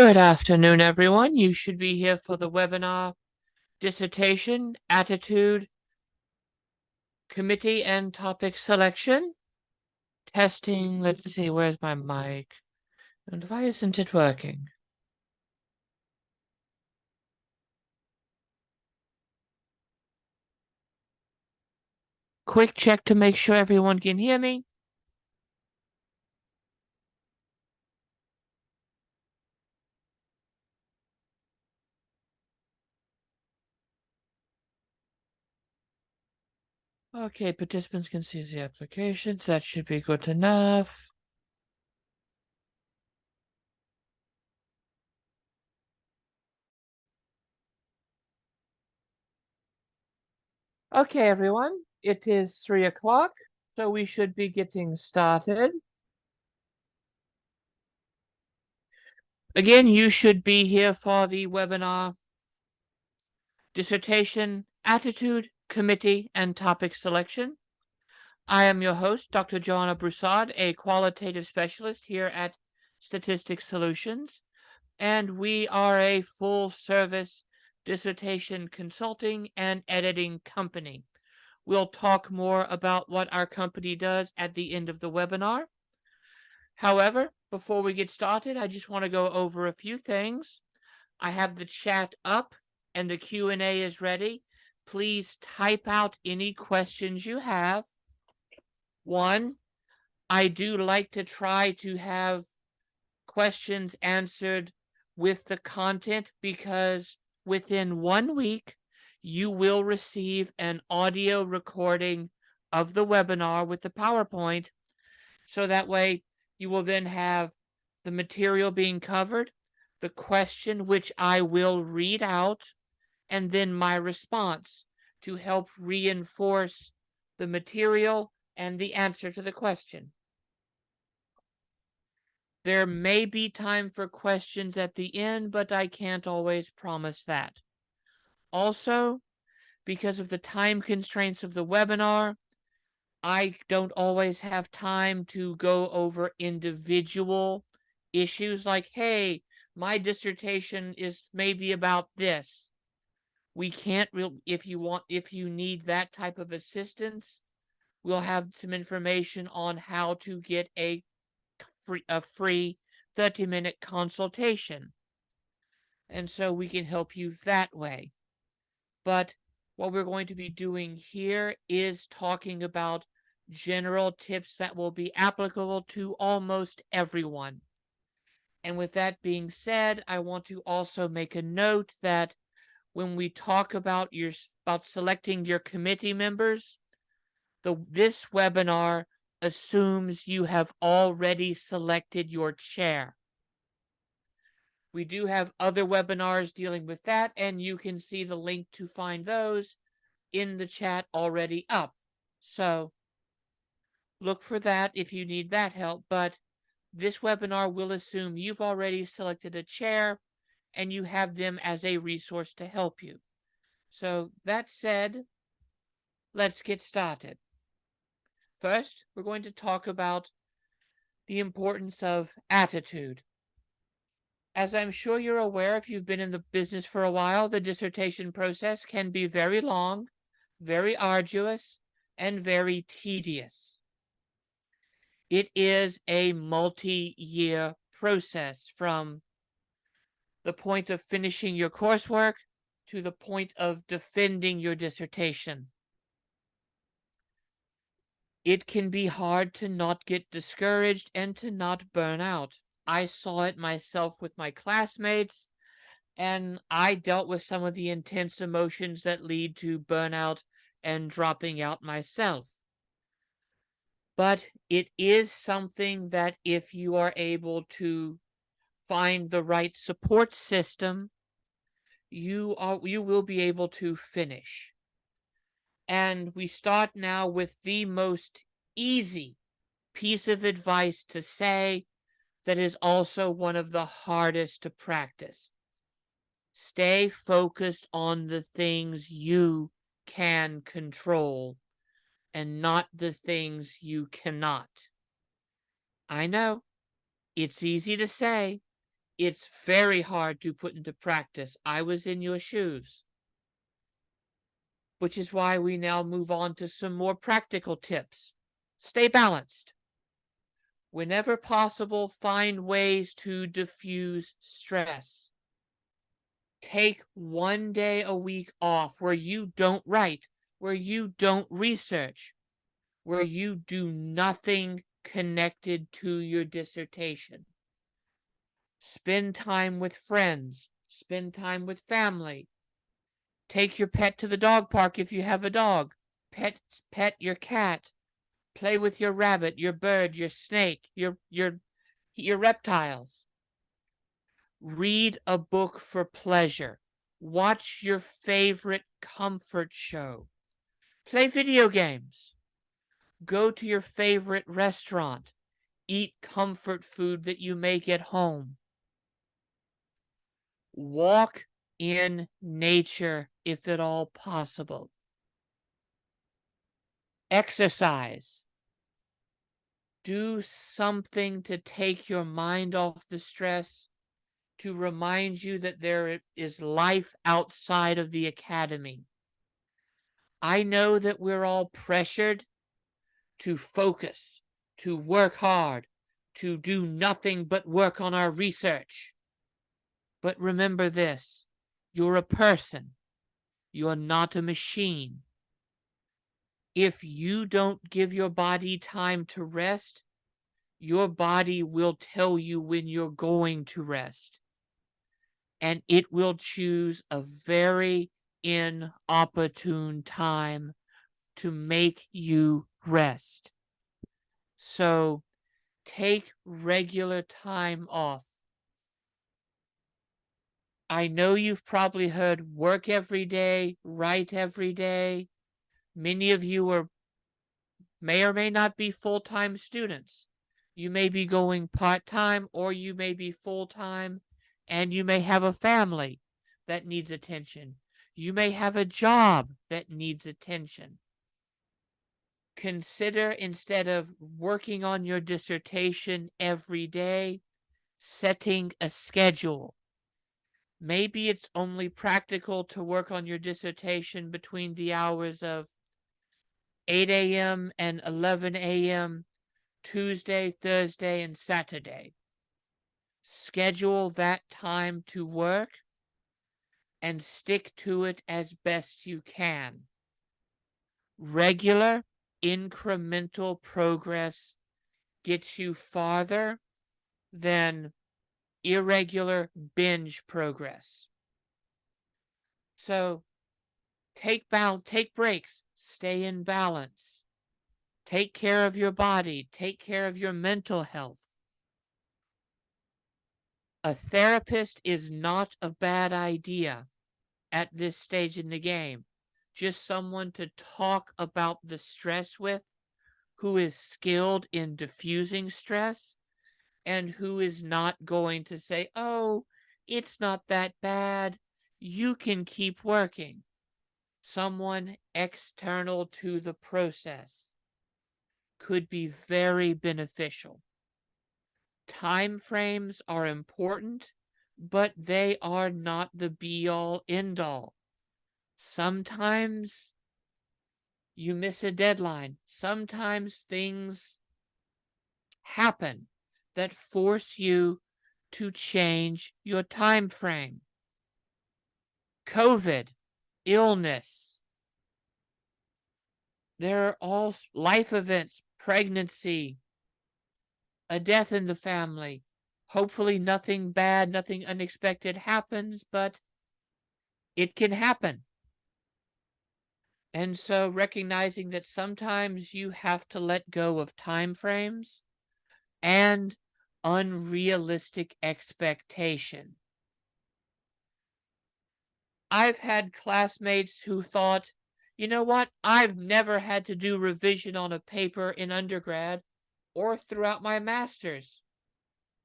Good afternoon, everyone. You should be here for the webinar Dissertation, Attitude, Committee, and Topic Selection. Testing. Let's see, where's my mic? And why isn't it working? Quick check to make sure everyone can hear me. Okay, participants can see the applications. That should be good enough. Okay, everyone. It is 3 o'clock, so we should be getting started. Again, you should be here for the webinar Dissertation, Attitude, Committee, and Topic Selection. I am your host, Dr. Joanna Broussard, a qualitative specialist here at Statistics Solutions, and we are a full-service dissertation consulting and editing company. We'll talk more about what our company does at the end of the webinar. However, before we get started, I just want to go over a few things. I have the chat up and the Q&A is ready. Please type out any questions you have. One, I do like to try to have questions answered with the content because within 1 week, you will receive an audio recording of the webinar with the PowerPoint. So that way you will then have the material being covered, the question which I will read out, and then my response to help reinforce the material and the answer to the question. There may be time for questions at the end, but I can't always promise that. Also, because of the time constraints of the webinar, I don't always have time to go over individual issues like, hey, my dissertation is maybe about this. We can't really, if you need that type of assistance, we'll have some information on how to get a free 30-minute consultation. And so we can help you that way. But what we're going to be doing here is talking about general tips that will be applicable to almost everyone. And with that being said, I want to also make a note that when we talk about selecting your committee members, this webinar assumes you have already selected your chair. We do have other webinars dealing with that, and you can see the link to find those in the chat already up. So look for that if you need that help, but this webinar will assume you've already selected a chair and you have them as a resource to help you. So that said, let's get started. First, we're going to talk about the importance of attitude. As I'm sure you're aware, if you've been in the business for a while, the dissertation process can be very long, very arduous, and very tedious. It is a multi-year process from the point of finishing your coursework to the point of defending your dissertation. It can be hard to not get discouraged and to not burn out. I saw it myself with my classmates, and I dealt with some of the intense emotions that lead to burnout and dropping out myself. But it is something that if you are able to find the right support system, you will be able to finish. And we start now with the most easy piece of advice to say that is also one of the hardest to practice. Stay focused on the things you can control and not the things you cannot. I know, it's easy to say, It's very hard to put into practice. I was in your shoes. Which is why we now move on to some more practical tips. Stay balanced. Whenever possible, find ways to diffuse stress. Take one day a week off where you don't write, where you don't research, where you do nothing connected to your dissertation. Spend time with friends, spend time with family. Take your pet to the dog park if you have a dog. Pet your cat. Play with your rabbit, your bird, your snake, your reptiles. Read a book for pleasure. Watch your favorite comfort show. Play video games. Go to your favorite restaurant. Eat comfort food that you make at home. Walk in nature if at all possible. Exercise. Do something to take your mind off the stress, to remind you that there is life outside of the academy. I know that we're all pressured to focus, to work hard, to do nothing but work on our research. But remember this, you're a person. You're not a machine. If you don't give your body time to rest, your body will tell you when you're going to rest. And it will choose a very inopportune time to make you rest. So take regular time off. I know you've probably heard work every day, write every day. Many of you may or may not be full-time students. You may be going part-time or you may be full-time, and you may have a family that needs attention. You may have a job that needs attention. Consider, instead of working on your dissertation every day, setting a schedule. Maybe it's only practical to work on your dissertation between the hours of 8 a.m. and 11 a.m. Tuesday, Thursday, and Saturday. Schedule that time to work and stick to it as best you can. Regular, incremental progress gets you farther than irregular binge progress. So take breaks, stay in balance. Take care of your body, take care of your mental health. A therapist is not a bad idea at this stage in the game. Just someone to talk about the stress with, who is skilled in diffusing stress, and who is not going to say, oh, it's not that bad, you can keep working. Someone external to the process could be very beneficial. Time frames are important, but they are not the be-all, end-all. Sometimes you miss a deadline. Sometimes things happen that force you to change your time frame. COVID, illness. There are all life events, pregnancy, a death in the family. Hopefully nothing bad, nothing unexpected happens, but it can happen. And so recognizing that sometimes you have to let go of time frames and unrealistic expectation. I've had classmates who thought, you know what, I've never had to do revision on a paper in undergrad or throughout my master's.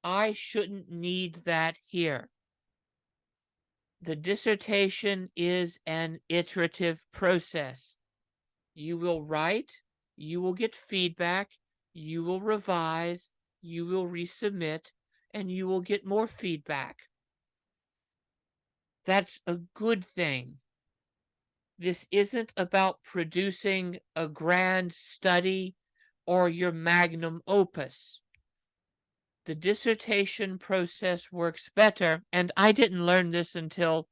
I shouldn't need that here. The dissertation is an iterative process. You will write, you will get feedback, you will revise, you will resubmit, and you will get more feedback. That's a good thing. This isn't about producing a grand study or your magnum opus. The dissertation process works better, and I didn't learn this until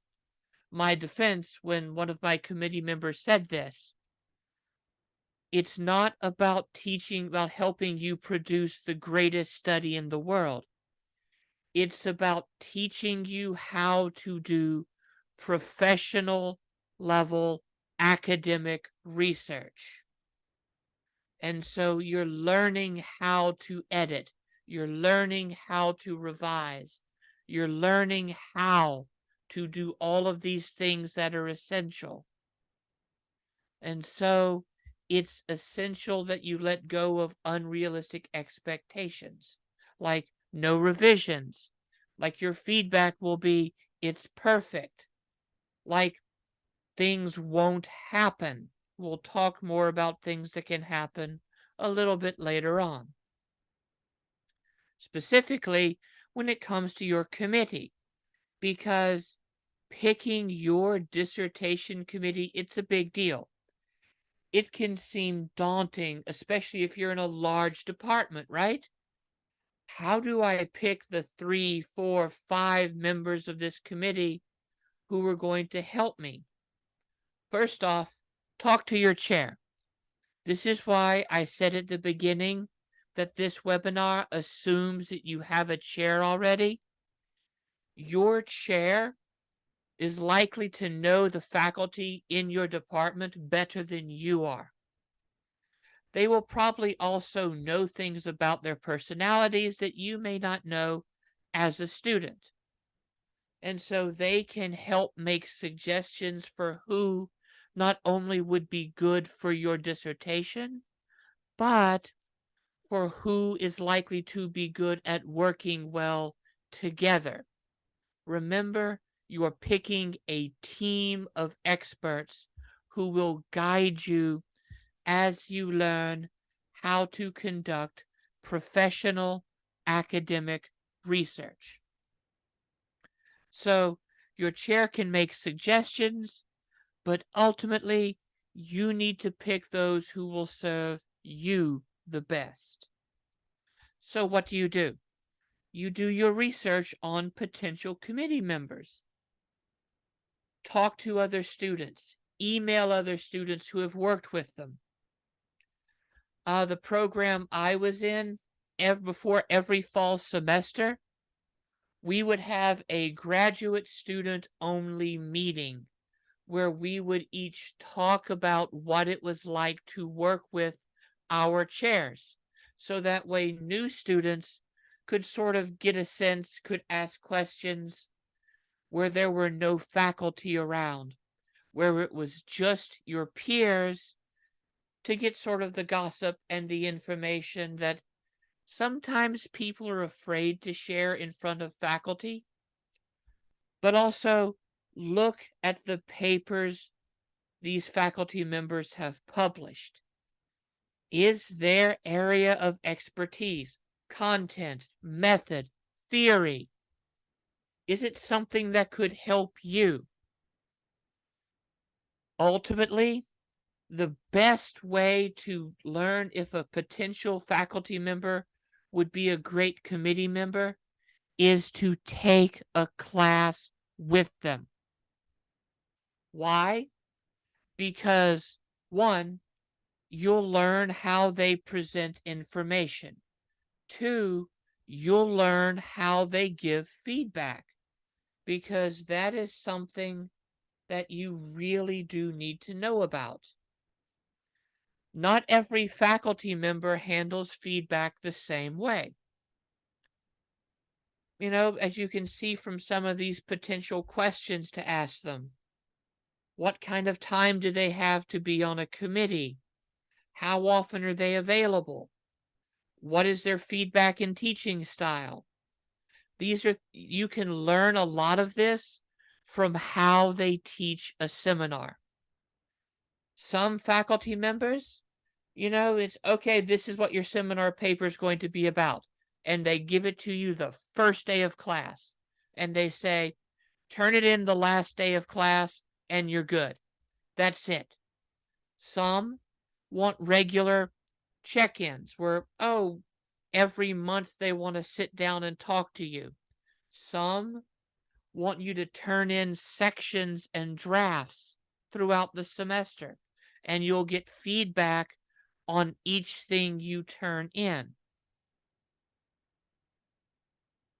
my defense when one of my committee members said this. It's not about helping you produce the greatest study in the world. It's about teaching you how to do professional level academic research. And so you're learning how to edit. You're learning how to revise. You're learning how to do all of these things that are essential. And so it's essential that you let go of unrealistic expectations, like no revisions, like your feedback will be, it's perfect, like things won't happen. We'll talk more about things that can happen a little bit later on. Specifically, when it comes to your committee, because picking your dissertation committee, it's a big deal. It can seem daunting, especially if you're in a large department, right? How do I pick the 3, 4, 5 members of this committee who are going to help me? First off, talk to your chair. This is why I said at the beginning that this webinar assumes that you have a chair already. Your chair is likely to know the faculty in your department better than you are. They will probably also know things about their personalities that you may not know as a student. And so they can help make suggestions for who not only would be good for your dissertation, but for who is likely to be good at working well together. Remember, you are picking a team of experts who will guide you as you learn how to conduct professional academic research. So your chair can make suggestions, but ultimately you need to pick those who will serve you the best. So what do? You do your research on potential committee members. Talk to other students. Email other students who have worked with them. The program I was in, before every fall semester, we would have a graduate student only meeting where we would each talk about what it was like to work with our chairs. So that way new students could sort of get a sense, could ask questions where there were no faculty around, where it was just your peers, to get sort of the gossip and the information that sometimes people are afraid to share in front of faculty, but also look at the papers these faculty members have published. Is their area of expertise, content, method, theory, is it something that could help you? Ultimately, the best way to learn if a potential faculty member would be a great committee member is to take a class with them. Why? Because, one, you'll learn how they present information. Two, you'll learn how they give feedback, because that is something that you really do need to know about. Not every faculty member handles feedback the same way. You know, as you can see from some of these potential questions to ask them. What kind of time do they have to be on a committee? How often are they available? What is their feedback and teaching style? You can learn a lot of this from how they teach a seminar. Some faculty members, it's okay, this is what your seminar paper is going to be about. and they give it to you the first day of class, and they say, turn it in the last day of class, and you're good. That's it. Some want regular check-ins where, every month they want to sit down and talk to you. Some want you to turn in sections and drafts throughout the semester, and you'll get feedback on each thing you turn in.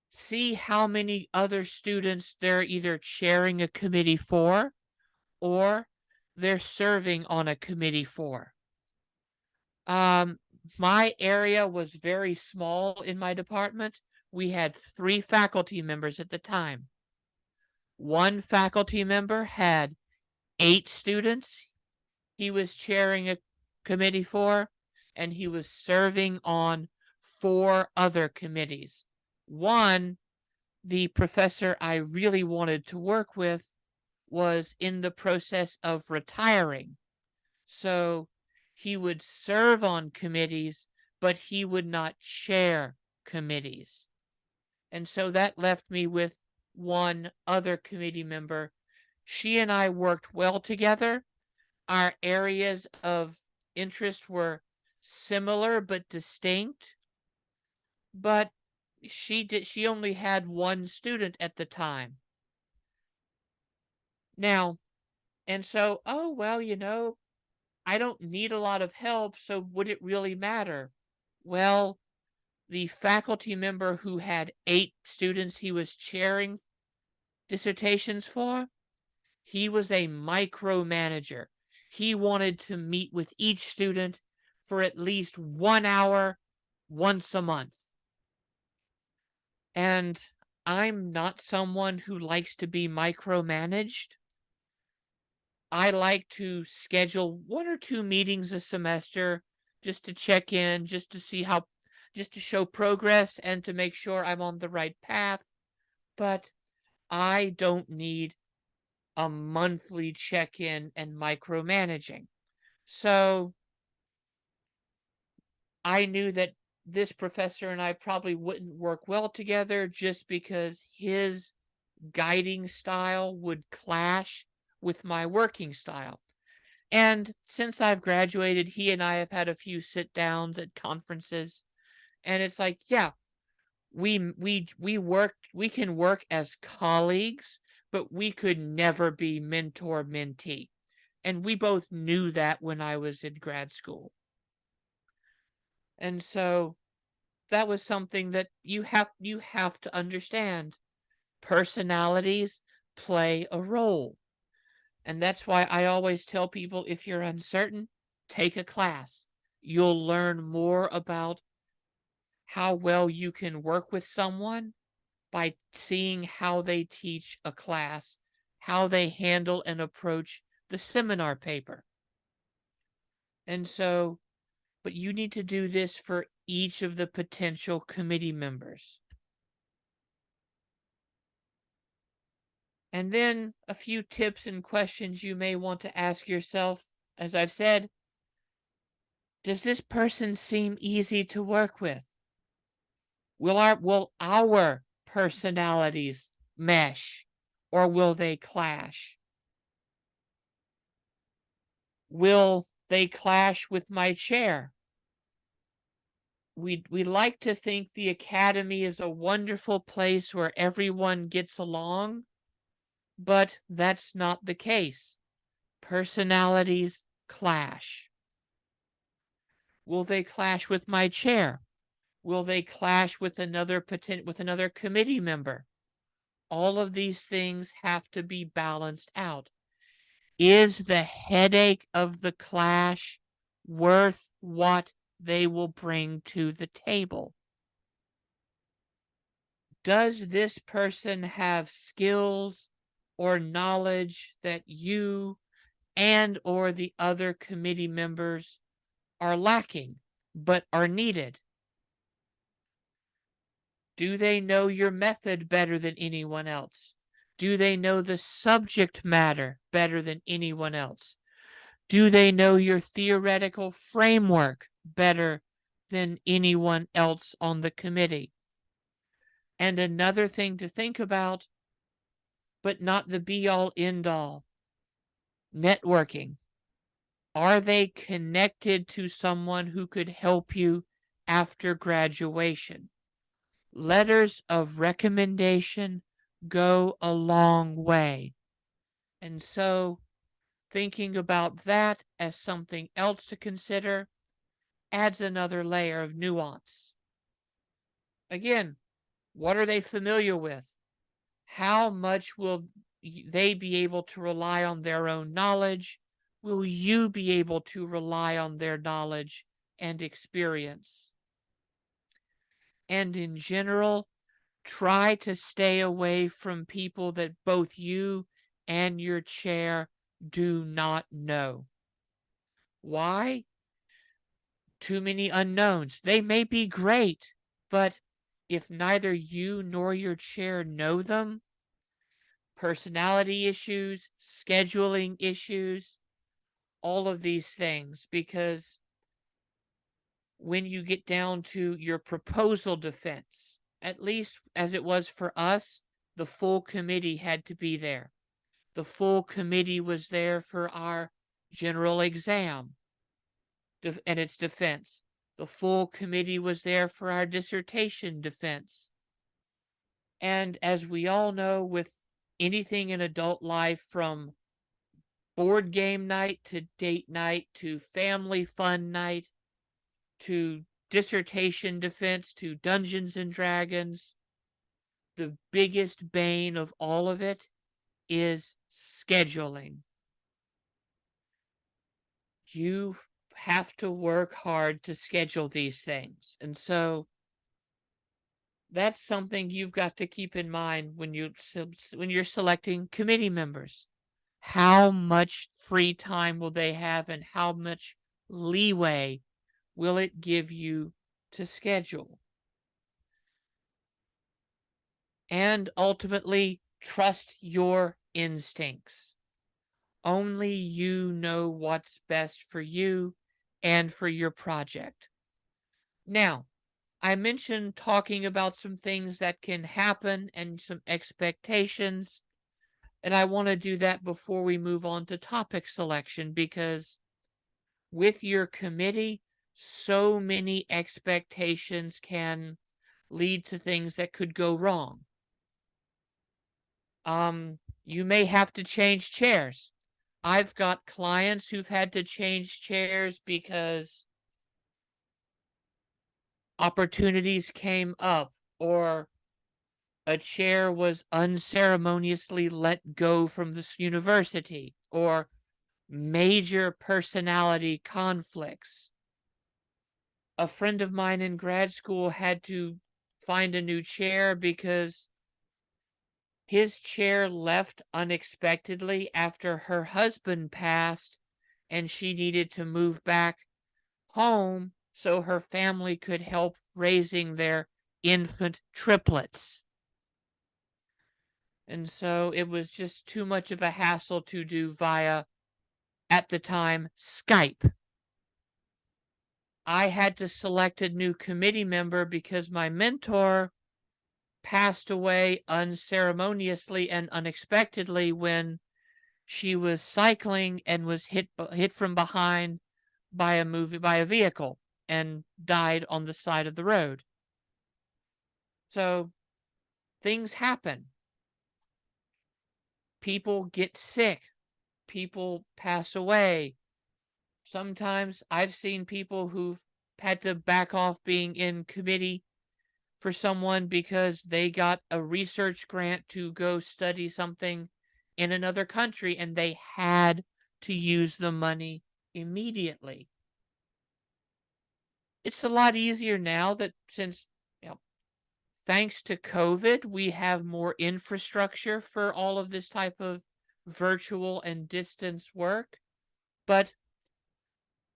See how many other students they're either chairing a committee for or they're serving on a committee for. My area was very small in my department. We had 3 faculty members at the time. One faculty member had 8 students he was chairing a committee for, and he was serving on 4 other committees. One, the professor I really wanted to work with, was in the process of retiring. So he would serve on committees, but he would not chair committees. And so that left me with one other committee member. She and I worked well together. Our areas of interest were similar but distinct. But she only had one student at the time. Now, and so, I don't need a lot of help, so would it really matter? Well, the faculty member who had 8 students he was chairing dissertations for, he was a micromanager. He wanted to meet with each student for at least 1 hour once a month. And I'm not someone who likes to be micromanaged. I like to schedule 1 or 2 meetings a semester just to check in, just to show progress and to make sure I'm on the right path. But I don't need a monthly check-in and micromanaging. So I knew that this professor and I probably wouldn't work well together just because his guiding style would clash with my working style. And since I've graduated, he and I have had a few sit downs at conferences, and it's like, yeah, we can work as colleagues, but we could never be mentor mentee. And we both knew that when I was in grad school. And so that was something that you have to understand. Personalities play a role. And that's why I always tell people, if you're uncertain, take a class. You'll learn more about how well you can work with someone by seeing how they teach a class, how they handle and approach the seminar paper. And so, but you need to do this for each of the potential committee members. And then a few tips and questions you may want to ask yourself. As I've said, does this person seem easy to work with? Will our personalities mesh, or will they clash? Will they clash with my chair? We like to think the academy is a wonderful place where everyone gets along, but that's not the case. Personalities clash. Will they clash with my chair? Will they clash with another committee member? All of these things have to be balanced out. Is the headache of the clash worth what they will bring to the table? Does this person have skills or knowledge that you and or the other committee members are lacking but are needed? Do they know your method better than anyone else? Do they know the subject matter better than anyone else? Do they know your theoretical framework better than anyone else on the committee. And another thing to think about, but not the be-all, end-all, networking. Are they connected to someone who could help you after graduation? Letters of recommendation go a long way. And so thinking about that as something else to consider adds another layer of nuance. Again, what are they familiar with? How much will they be able to rely on their own knowledge? Will you be able to rely on their knowledge and experience? And in general, try to stay away from people that both you and your chair do not know. Why? Too many unknowns. They may be great, but if neither you nor your chair know them, personality issues, scheduling issues, all of these things, because when you get down to your proposal defense, at least as it was for us, the full committee had to be there. The full committee was there for our general exam and its defense. The full committee was there for our dissertation defense. And as we all know, with anything in adult life, from board game night to date night to family fun night to dissertation defense to Dungeons and Dragons, the biggest bane of all of it is scheduling. You have to work hard to schedule these things. And so that's something you've got to keep in mind when you're selecting committee members. How much free time will they have, and how much leeway will it give you to schedule? And ultimately, trust your instincts. Only you know what's best for you and for your project. Now, I mentioned talking about some things that can happen and some expectations, and I want to do that before we move on to topic selection, because with your committee, so many expectations can lead to things that could go wrong. You may have to change chairs. I've got clients who've had to change chairs because opportunities came up, or a chair was unceremoniously let go from this university, or major personality conflicts. A friend of mine in grad school had to find a new chair because his chair left unexpectedly after her husband passed, and she needed to move back home so her family could help raising their infant triplets. And so it was just too much of a hassle to do via, at the time, Skype. I had to select a new committee member because my mentor passed away unceremoniously and unexpectedly when she was cycling and was hit from behind by a vehicle and died on the side of the road. So things happen. People get sick. People pass away. Sometimes I've seen people who've had to back off being in committee for someone because they got a research grant to go study something in another country and they had to use the money immediately. It's a lot easier now that since, thanks to COVID, we have more infrastructure for all of this type of virtual and distance work. But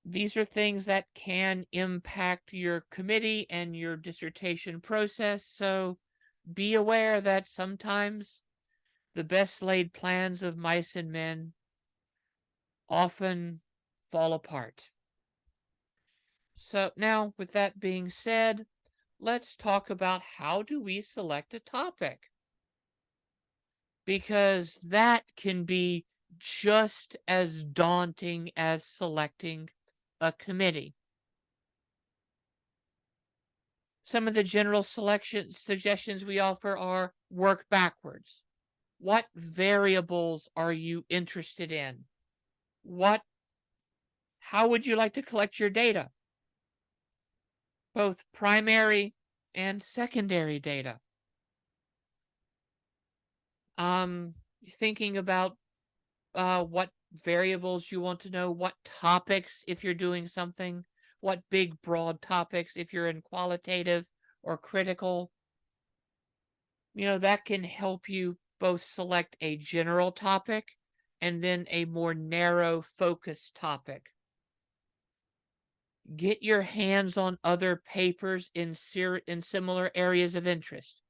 these are things that can impact your committee and your dissertation process. So be aware that sometimes the best laid plans of mice and men often fall apart. So now, with that being said, let's talk about how do we select a topic, because that can be just as daunting as selecting a committee. Some of the general selection suggestions we offer are: work backwards. What variables are you interested in? How would you like to collect your data? Both primary and secondary data. Thinking about what variables you want to know, what topics if you're doing something, what big broad topics if you're in qualitative or critical. That can help you both select a general topic and then a more narrow focused topic. Get your hands on other papers in similar areas of interest.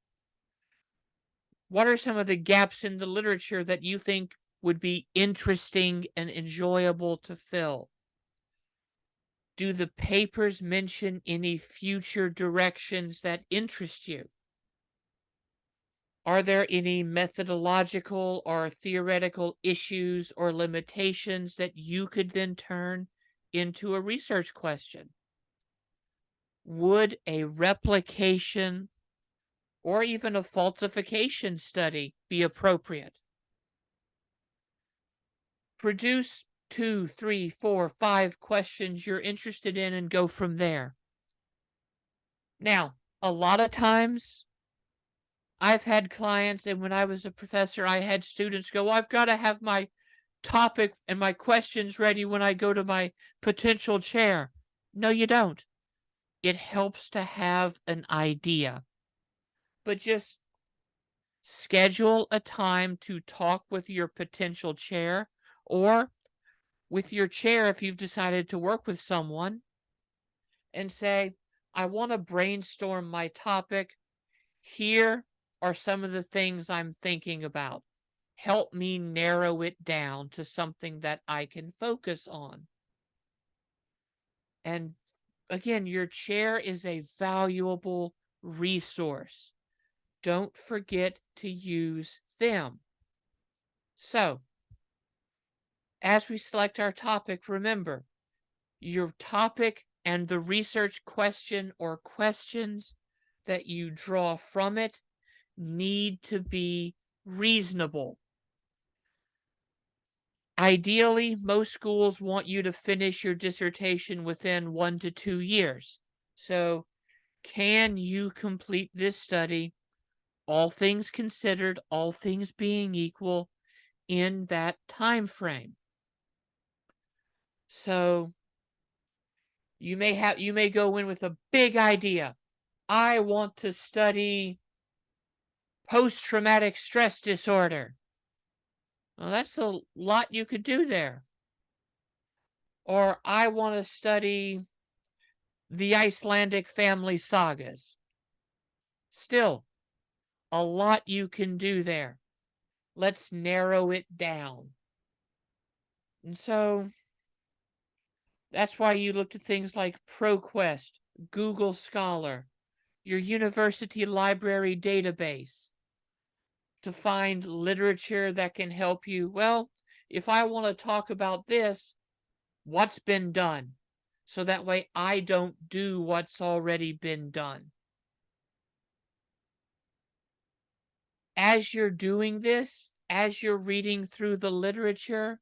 What are some of the gaps in the literature that you think would be interesting and enjoyable to fill? Do the papers mention any future directions that interest you? Are there any methodological or theoretical issues or limitations that you could then turn into a research question? Would a replication or even a falsification study be appropriate? Produce 2, 3, 4, 5 questions you're interested in and go from there. Now, a lot of times I've had clients, and when I was a professor, I had students go, I've got to have my topic and my questions ready when I go to my potential chair. No, you don't. It helps to have an idea, but just schedule a time to talk with your potential chair or with your chair if you've decided to work with someone and say, I want to brainstorm my topic. Here are some of the things I'm thinking about. Help me narrow it down to something that I can focus on. And again, your chair is a valuable resource. Don't forget to use them. So, as we select our topic, remember, your topic and the research question or questions that you draw from it need to be reasonable. Ideally, most schools want you to finish your dissertation within 1 to 2 years. So, can you complete this study, all things considered, all things being equal, in that time frame? So, you may go in with a big idea. I want to study post-traumatic stress disorder. Well, that's a lot you could do there. Or I want to study the Icelandic family sagas. Still, a lot you can do there. Let's narrow it down. And so that's why you look to things like ProQuest, Google Scholar, your university library database to find literature that can help you. Well, if I want to talk about this, what's been done? So that way I don't do what's already been done. As you're doing this, as you're reading through the literature,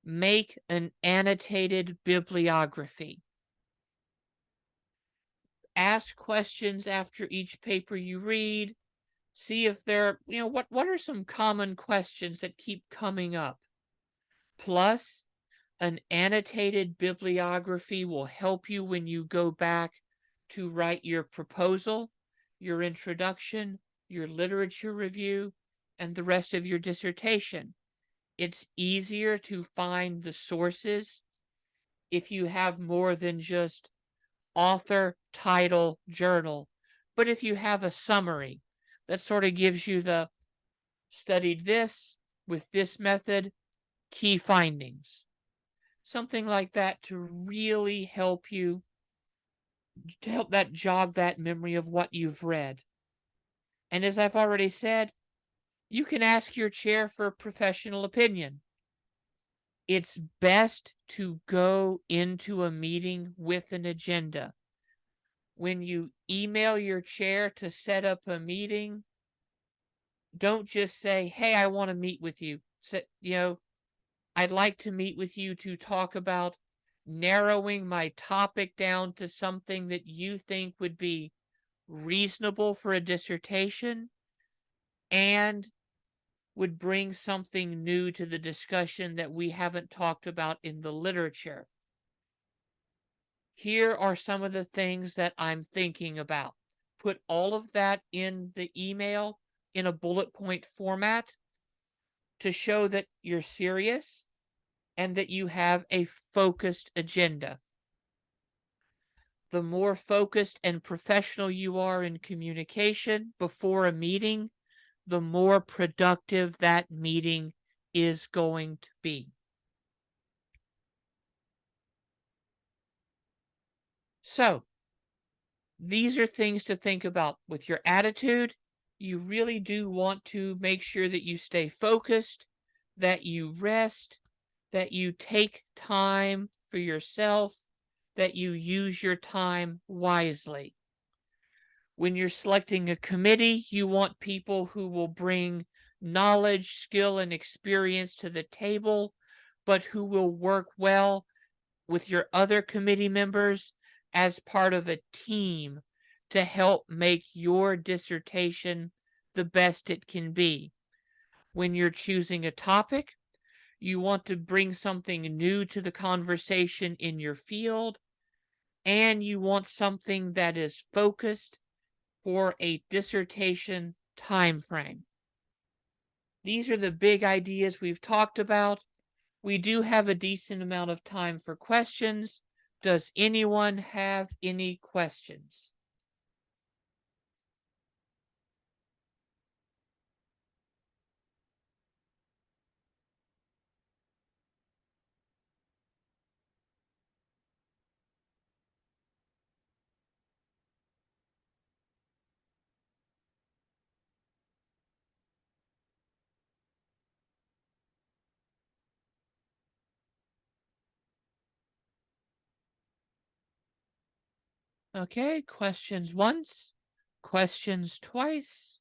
make an annotated bibliography. Ask questions after each paper you read. See if there, what are some common questions that keep coming up. Plus, an annotated bibliography will help you when you go back to write your proposal, your introduction, your literature review, and the rest of your dissertation. It's easier to find the sources if you have more than just author, title, journal. But if you have a summary that sort of gives you the studied this with this method, key findings. Something like that to really help you to help that jog that memory of what you've read. And as I've already said, you can ask your chair for professional opinion. It's best to go into a meeting with an agenda. When you email your chair to set up a meeting, don't just say, "Hey, I want to meet with you." I'd like to meet with you to talk about narrowing my topic down to something that you think would be reasonable for a dissertation and would bring something new to the discussion that we haven't talked about in the literature. Here are some of the things that I'm thinking about. Put all of that in the email in a bullet point format to show that you're serious and that you have a focused agenda. The more focused and professional you are in communication before a meeting, the more productive that meeting is going to be. So, these are things to think about with your attitude. You really do want to make sure that you stay focused, that you rest, that you take time for yourself, that you use your time wisely. When you're selecting a committee, you want people who will bring knowledge, skill, and experience to the table, but who will work well with your other committee members as part of a team to help make your dissertation the best it can be. When you're choosing a topic, you want to bring something new to the conversation in your field, and you want something that is focused for a dissertation time frame. These are the big ideas we've talked about. We do have a decent amount of time for questions. Does anyone have any questions? Okay, questions once, questions twice.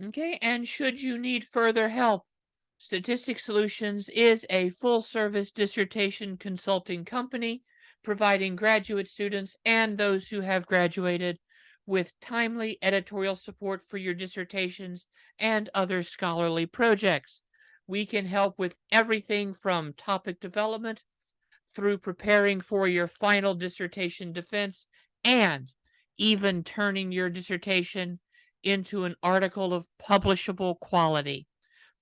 Okay, and should you need further help, Statistic Solutions is a full-service dissertation consulting company providing graduate students and those who have graduated with timely editorial support for your dissertations and other scholarly projects. We can help with everything from topic development through preparing for your final dissertation defense and even turning your dissertation into an article of publishable quality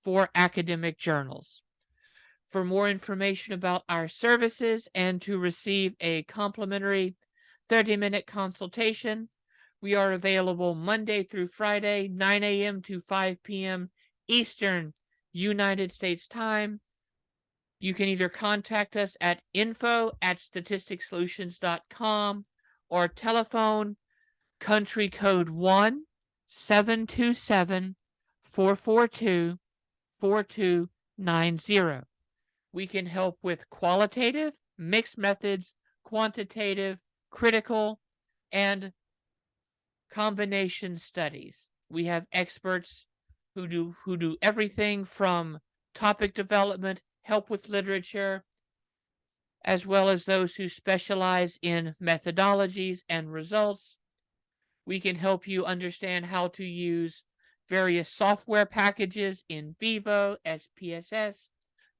for academic journals. For more information about our services and to receive a complimentary 30-minute consultation, we are available Monday through Friday, 9 a.m. to 5 p.m. Eastern United States time. You can either contact us at info@statisticsolutions.com or telephone country code 1-727-442-4290. We can help with qualitative, mixed methods, quantitative, critical, and combination studies. We have experts who do everything from topic development, help with literature, as well as those who specialize in methodologies and results. We can help you understand how to use various software packages in Vivo, SPSS,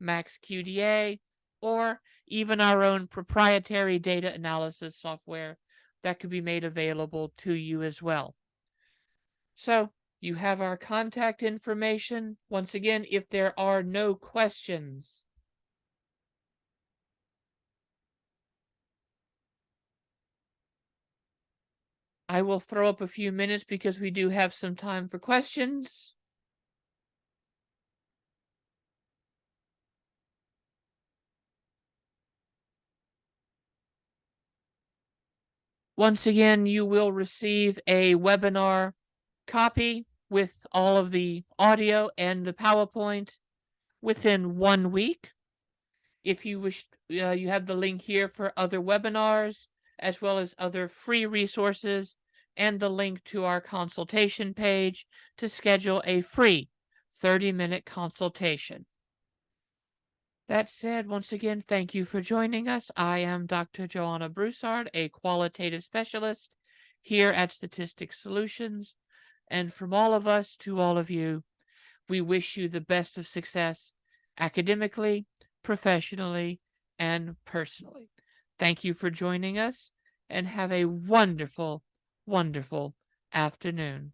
MaxQDA, or even our own proprietary data analysis software that could be made available to you as well. So, you have our contact information. Once again, if there are no questions, I will throw up a few minutes because we do have some time for questions. Once again, you will receive a webinar copy with all of the audio and the PowerPoint within 1 week. If you wish, you have the link here for other webinars, as well as other free resources, and the link to our consultation page to schedule a free 30-minute consultation. That said, once again, thank you for joining us. I am Dr. Joanna Broussard, a qualitative specialist here at Statistics Solutions. And from all of us to all of you, we wish you the best of success academically, professionally, and personally. Thank you for joining us, and have a wonderful, wonderful afternoon.